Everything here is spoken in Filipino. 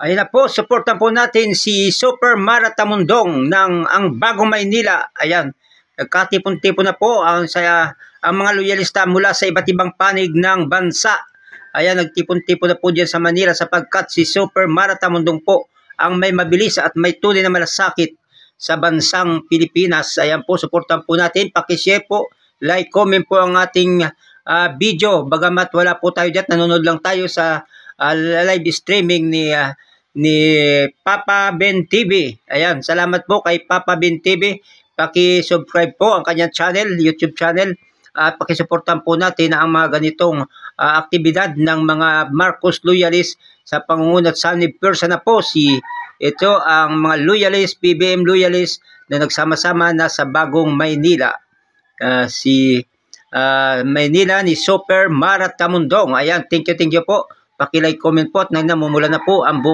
Ayun na po, supportan po natin si Super Maratamundong ng ang Bagong Maynila. Ayan, nagkatipon-tipon na po ang mga loyalista mula sa iba't ibang panig ng bansa. Ayan, nagtipon-tipon na po dyan sa Manila sapagkat si Super Maratamundong po ang may mabilis at may tunay na malasakit sa bansang Pilipinas. Ayan po, supportan po natin. Pakishare po, like, comment po ang ating video. Bagamat wala po tayo dyan, nanonood lang tayo sa live streaming ni Papa Ben TV. Ayan, salamat po kay Papa Ben TV. Paki-subscribe po ang kanyang channel, YouTube channel. At pakisuportan po natin ang mga ganitong aktibidad ng mga Marcos loyalist sa pangungunat sa person na po ito ang mga loyalist, PBM loyalist na nagsama-sama na sa Bagong Maynila. Maynila ni Super Maratamundong. Ayan, thank you po. Paki-like, comment po at namumula na po ang buong